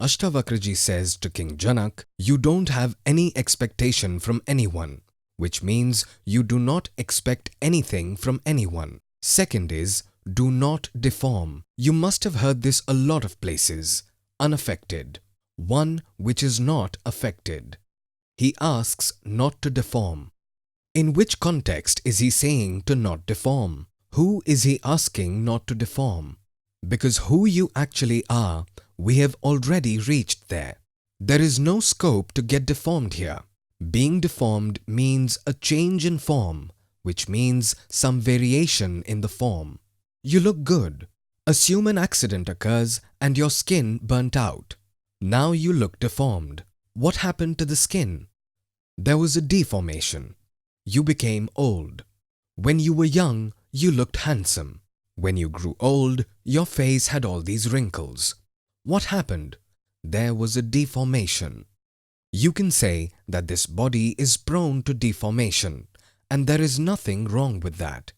ASHTAVAKRA Ji says to King Janak, you don't have any expectation from anyone, which means you do not expect anything from anyone. Second is, do not deform. You must have heard this a lot of places. Unaffected. One which is not affected. He asks not to deform. In which context is he saying to not deform? Who is he asking not to deform? Because who you actually are, we have already reached there. There is no scope to get deformed here. Being deformed means a change in form, which means some variation in the form. You look good. Assume an accident occurs and your skin burnt out. Now you look deformed. What happened to the skin? There was a deformation. You became old. When you were young, you looked handsome. When you grew old, your face had all these wrinkles. What happened? There was a deformation. You can say that this body is prone to deformation, and there is nothing wrong with that.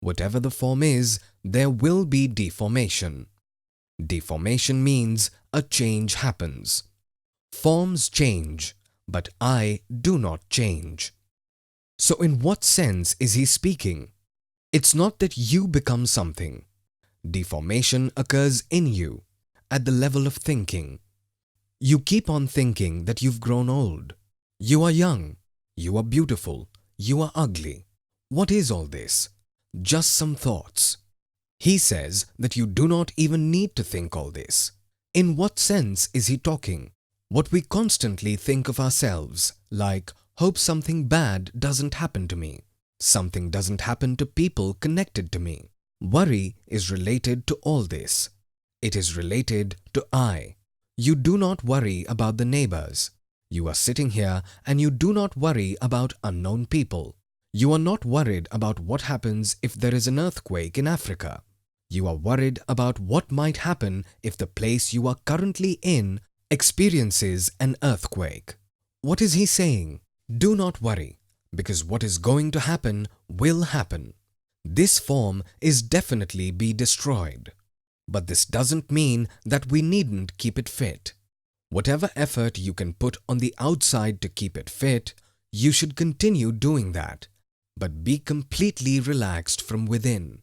Whatever the form is, there will be deformation. Deformation means a change happens. Forms change, but I do not change. So in what sense is he speaking? It's not that you become something. Deformation occurs in you, at the level of thinking. You keep on thinking that you've grown old. You are young. You are beautiful. You are ugly. What is all this? Just some thoughts. He says that you do not even need to think all this. In what sense is he talking? What we constantly think of ourselves, like, hope something bad doesn't happen to me. Something doesn't happen to people connected to me. Worry is related to all this. It is related to I. You do not worry about the neighbors. You are sitting here and you do not worry about unknown people. You are not worried about what happens if there is an earthquake in Africa. You are worried about what might happen if the place you are currently in experiences an earthquake. What is he saying? Do not worry, because what is going to happen will happen. This form is definitely be destroyed. But this doesn't mean that we needn't keep it fit. Whatever effort you can put on the outside to keep it fit, you should continue doing that, but be completely relaxed from within.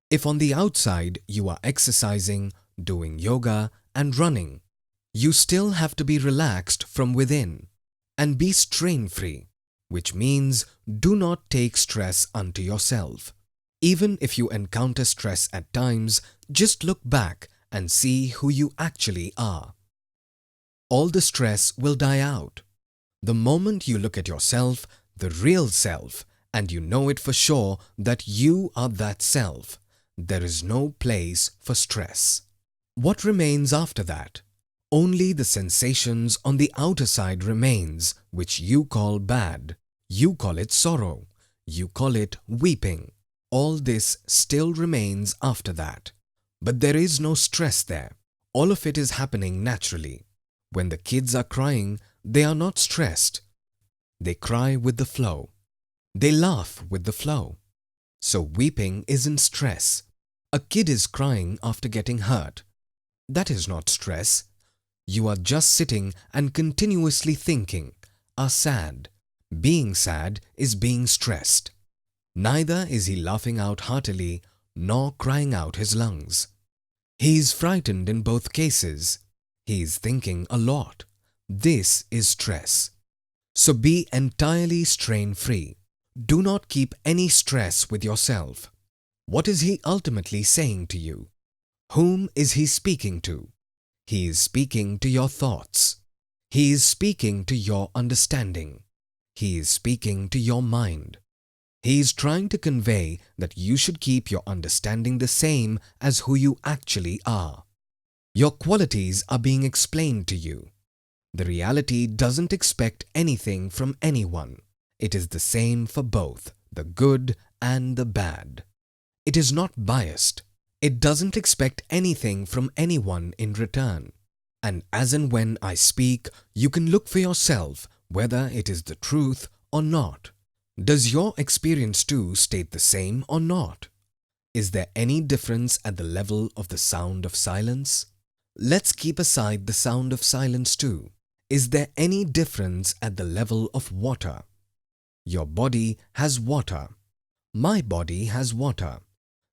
If on the outside you are exercising, doing yoga and running, you still have to be relaxed from within and be strain-free, which means do not take stress unto yourself. Even if you encounter stress at times, just look back and see who you actually are. All the stress will die out. The moment you look at yourself, the real self, and you know it for sure that you are that self, there is no place for stress. What remains after that? Only the sensations on the outer side remains, which you call bad. You call it sorrow. You call it weeping. All this still remains after that. But there is no stress there. All of it is happening naturally. When the kids are crying, they are not stressed. They cry with the flow. They laugh with the flow. So weeping isn't stress. A kid is crying after getting hurt. That is not stress. You are just sitting and continuously thinking, are sad. Being sad is being stressed. Neither is he laughing out heartily nor crying out his lungs. He is frightened in both cases. He is thinking a lot. This is stress. So be entirely strain-free. Do not keep any stress with yourself. What is he ultimately saying to you? Whom is he speaking to? He is speaking to your thoughts. He is speaking to your understanding. He is speaking to your mind. He is trying to convey that you should keep your understanding the same as who you actually are. Your qualities are being explained to you. The reality doesn't expect anything from anyone. It is the same for both, the good and the bad. It is not biased. It doesn't expect anything from anyone in return. And as and when I speak, you can look for yourself whether it is the truth or not. Does your experience too state the same or not? Is there any difference at the level of the sound of silence? Let's keep aside the sound of silence too. Is there any difference at the level of water? Your body has water. My body has water.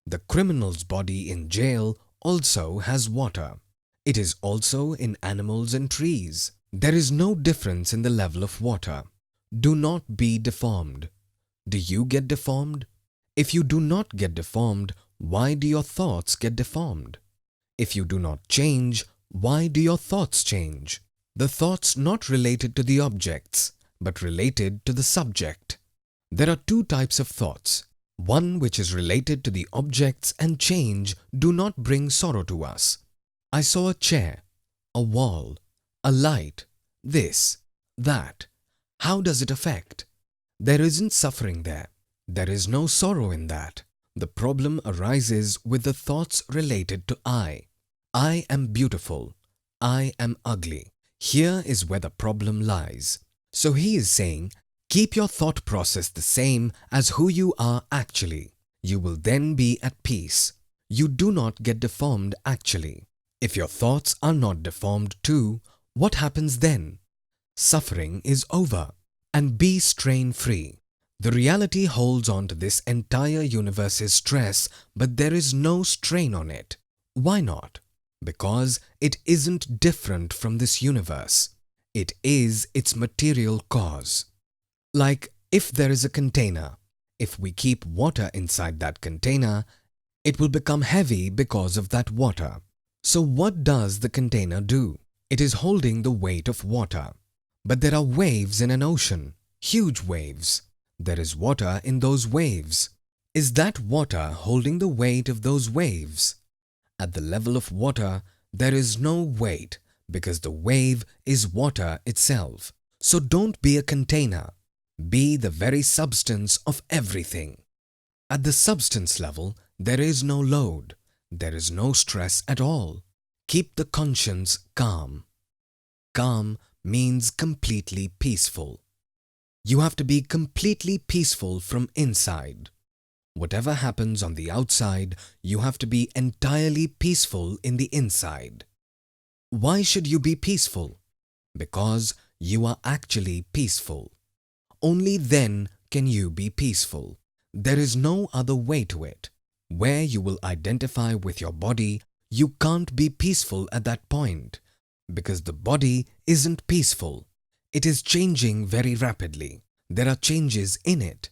The criminal's body in jail also has water. It is also in animals and trees. There is no difference in the level of water. Do not be deformed. Do you get deformed? If you do not get deformed, why do your thoughts get deformed? If you do not change, why do your thoughts change? The thoughts not related to the objects, but related to the subject. There are two types of thoughts. One which is related to the objects and change do not bring sorrow to us. I saw a chair, a wall, a light, this, that. How does it affect? There isn't suffering there. There is no sorrow in that. The problem arises with the thoughts related to I. I am beautiful. I am ugly. Here is where the problem lies. So he is saying, keep your thought process the same as who you are actually. You will then be at peace. You do not get deformed actually. If your thoughts are not deformed too, what happens then? Suffering is over. And be strain-free. The reality holds on to this entire universe's stress, but there is no strain on it. Why not? Because it isn't different from this universe. It is its material cause. Like if there is a container, if we keep water inside that container, it will become heavy because of that water. So what does the container do? It is holding the weight of water. But there are waves in an ocean, huge waves. There is water in those waves. Is that water holding the weight of those waves? At the level of water, there is no weight because the wave is water itself. So don't be a container. Be the very substance of everything. At the substance level, there is no load. There is no stress at all. Keep the conscience calm. Calm means completely peaceful. You have to be completely peaceful from inside. Whatever happens on the outside, you have to be entirely peaceful in the inside. Why should you be peaceful? Because you are actually peaceful. Only then can you be peaceful. There is no other way to it. Where you will identify with your body, you can't be peaceful at that point. Because the body isn't peaceful. It is changing very rapidly. There are changes in it.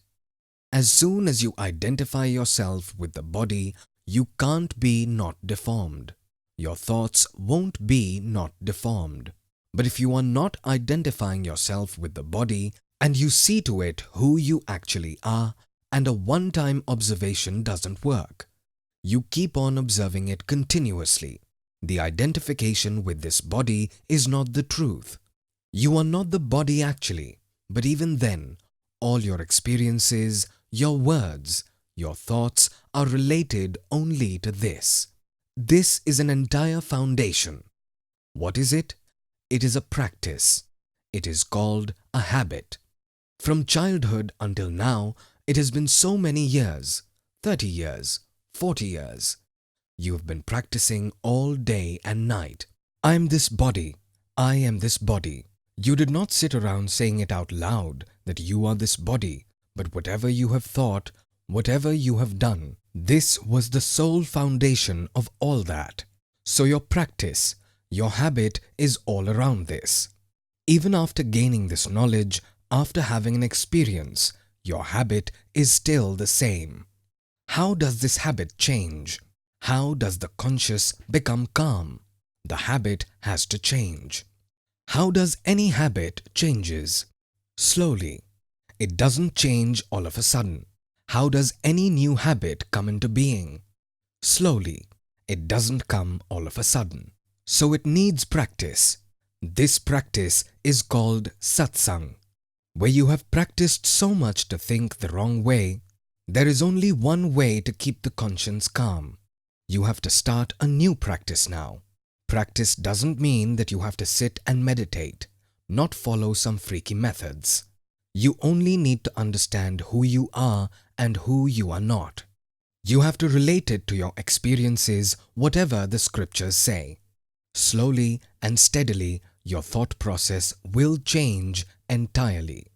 As soon as you identify yourself with the body, you can't be not deformed. Your thoughts won't be not deformed. But if you are not identifying yourself with the body and you see to it who you actually are, and a one-time observation doesn't work, you keep on observing it continuously. The identification with this body is not the truth. You are not the body actually, but even then, all your experiences, your words, your thoughts are related only to this. This is an entire foundation. What is it? It is a practice. It is called a habit. From childhood until now, it has been so many years, 30 years, 40 years. You have been practicing all day and night. I am this body. I am this body. You did not sit around saying it out loud that you are this body, but whatever you have thought, whatever you have done, this was the sole foundation of all that. So your practice, your habit is all around this. Even after gaining this knowledge, after having an experience, your habit is still the same. How does this habit change? How does the conscious become calm? The habit has to change. How does any habit changes? Slowly. It doesn't change all of a sudden. How does any new habit come into being? Slowly. It doesn't come all of a sudden. So it needs practice. This practice is called satsang. Where you have practiced so much to think the wrong way, there is only one way to keep the conscience calm. You have to start a new practice now. Practice doesn't mean that you have to sit and meditate, not follow some freaky methods. You only need to understand who you are and who you are not. You have to relate it to your experiences, whatever the scriptures say. slowly and steadily your thought process will change entirely.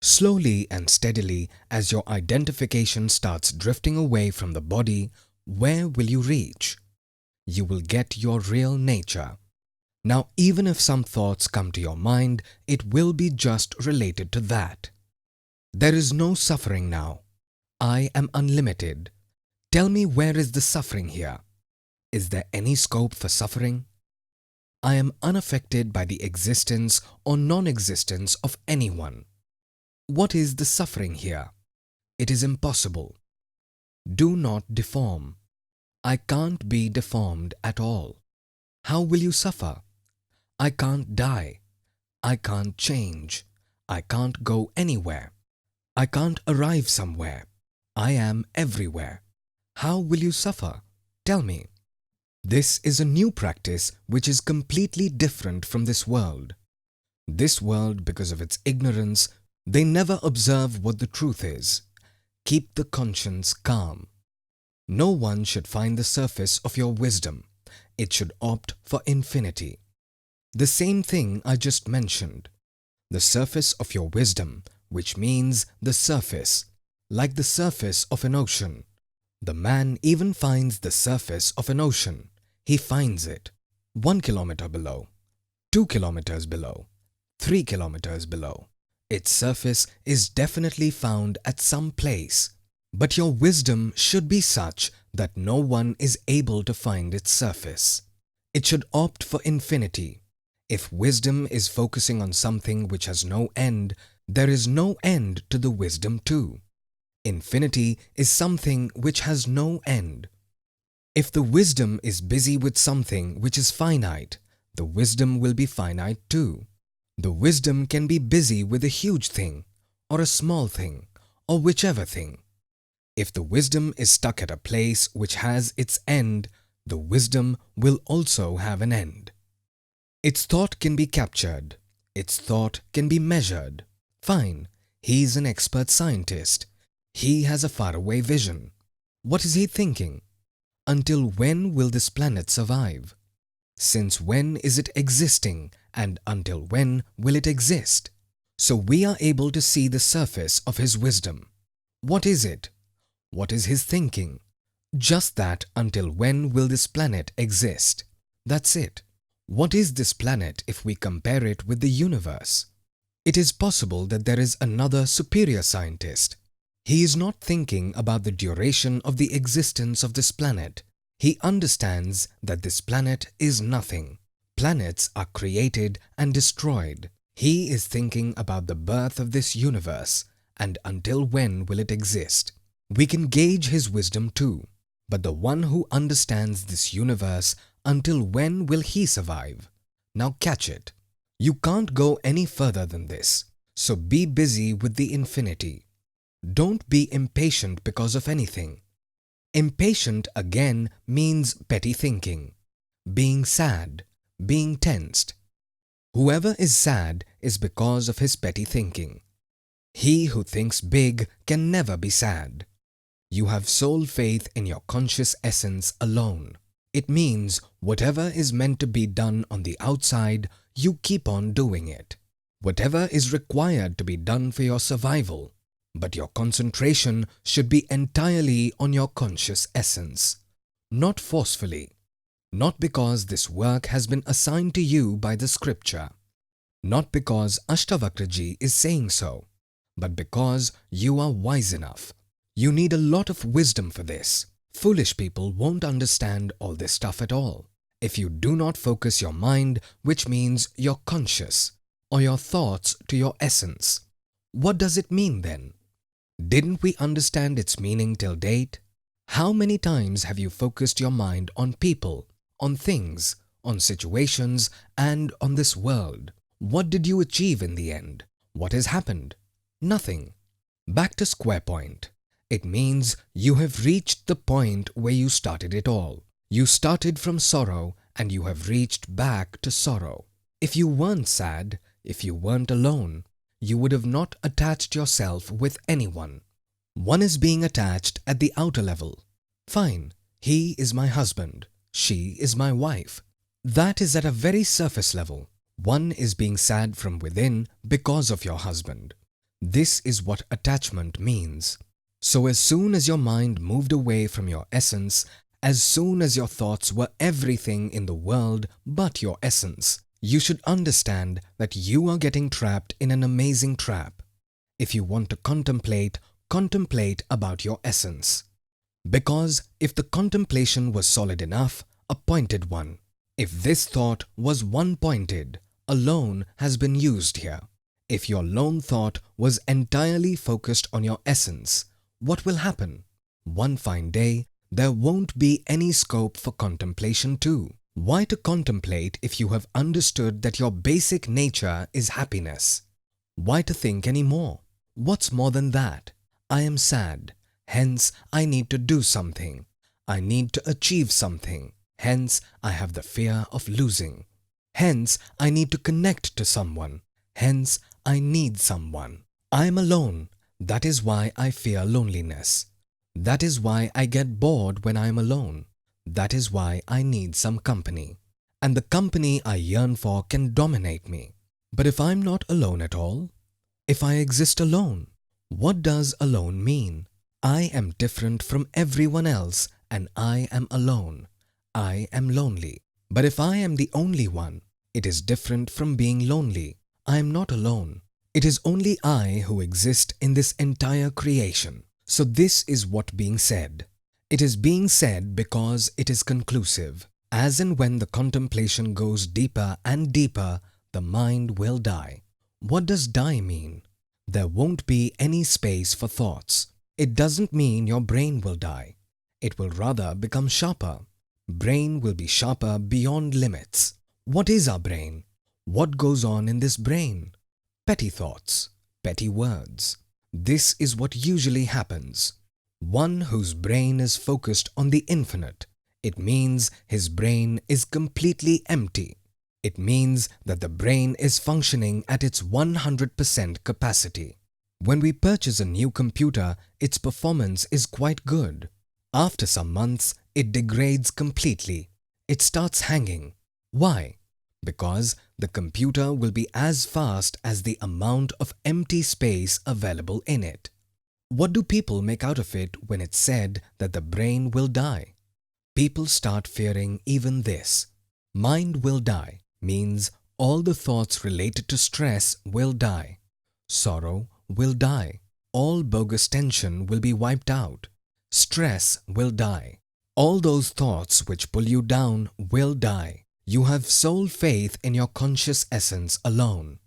Slowly and steadily, as your identification starts drifting away from the body, where will you reach? You will get your real nature. Now, even if some thoughts come to your mind, it will be just related to that. There is no suffering now. I am unlimited. Tell me, where is the suffering here? Is there any scope for suffering? I am unaffected by the existence or non-existence of anyone. What is the suffering here? It is impossible. Do not deform. I can't be deformed at all. How will you suffer? I can't die. I can't change. I can't go anywhere. I can't arrive somewhere. I am everywhere. How will you suffer? Tell me. This is a new practice which is completely different from this world. This world, because of its ignorance, they never observe what the truth is. Keep the conscience calm. No one should find the surface of your wisdom. It should opt for infinity. The same thing I just mentioned. The surface of your wisdom, which means the surface, like the surface of an ocean. The man even finds the surface of an ocean. He finds it 1 kilometer below, 2 kilometers below, 3 kilometers below. Its surface is definitely found at some place. But your wisdom should be such that no one is able to find its surface. It should opt for infinity. If wisdom is focusing on something which has no end, there is no end to the wisdom too. Infinity is something which has no end. If the wisdom is busy with something which is finite, the wisdom will be finite too. The wisdom can be busy with a huge thing, or a small thing, or whichever thing. If the wisdom is stuck at a place which has its end, the wisdom will also have an end. Its thought can be captured. Its thought can be measured. Fine, he is an expert scientist. He has a faraway vision. What is he thinking? Until when will this planet survive? Since when is it existing, and until when will it exist? So we are able to see the surface of his wisdom. What is it? What is his thinking? Just that, until when will this planet exist? That's it. What is this planet if we compare it with the universe? It is possible that there is another superior scientist. He is not thinking about the duration of the existence of this planet. He understands that this planet is nothing. Planets are created and destroyed. He is thinking about the birth of this universe, and until when will it exist? We can gauge his wisdom too. But the one who understands this universe, until when will he survive? Now catch it. You can't go any further than this. So be busy with the infinity. Don't be impatient because of anything. Impatient again means petty thinking, being sad, being tensed. Whoever is sad is because of his petty thinking. He who thinks big can never be sad. You have sole faith in your conscious essence alone. It means whatever is meant to be done on the outside, you keep on doing it. Whatever is required to be done for your survival. But your concentration should be entirely on your conscious essence. Not forcefully. Not because this work has been assigned to you by the scripture. Not because ASHTAVAKRA Ji is saying so. But because you are wise enough. You need a lot of wisdom for this. Foolish people won't understand all this stuff at all. If you do not focus your mind, which means your conscious, or your thoughts to your essence. What does it mean then? Didn't we understand its meaning till date? How many times have you focused your mind on people, on things, on situations, and on this world? What did you achieve in the end? What has happened? Nothing. Back to square point. It means you have reached the point where you started it all. You started from sorrow and you have reached back to sorrow. If you weren't sad, if you weren't alone, you would have not attached yourself with anyone. One is being attached at the outer level. Fine, he is my husband, she is my wife. That is at a very surface level. One is being sad from within because of your husband. This is what attachment means. So as soon as your mind moved away from your essence, as soon as your thoughts were everything in the world but your essence, you should understand that you are getting trapped in an amazing trap. If you want to contemplate, contemplate about your essence. Because if the contemplation was solid enough, a pointed one. If this thought was one-pointed, a lone has been used here. If your lone thought was entirely focused on your essence, what will happen? One fine day, there won't be any scope for contemplation too. Why to contemplate if you have understood that your basic nature is happiness? Why to think any more? What's more than that? I am sad, hence I need to do something. I need to achieve something, hence I have the fear of losing. Hence I need to connect to someone, hence I need someone. I am alone, that is why I fear loneliness. That is why I get bored when I am alone. That is why I need some company. And the company I yearn for can dominate me. But if I'm not alone at all, if I exist alone, what does alone mean? I am different from everyone else and I am alone. I am lonely. But if I am the only one, it is different from being lonely. I am not alone. It is only I who exist in this entire creation. So this is what being said. It is being said because it is conclusive. As and when the contemplation goes deeper and deeper, the mind will die. What does die mean? There won't be any space for thoughts. It doesn't mean your brain will die. It will rather become sharper. Brain will be sharper beyond limits. What is our brain? What goes on in this brain? Petty thoughts, petty words. This is what usually happens. One whose brain is focused on the infinite, it means his brain is completely empty. It means that the brain is functioning at its 100% capacity. When we purchase a new computer, its performance is quite good. After some months, it degrades completely. It starts hanging. Why? Because the computer will be as fast as the amount of empty space available in it. What do people make out of it when it's said that the brain will die? People start fearing even this. Mind will die means all the thoughts related to stress will die. Sorrow will die. All bogus tension will be wiped out. Stress will die. All those thoughts which pull you down will die. You have sole faith in your conscious essence alone.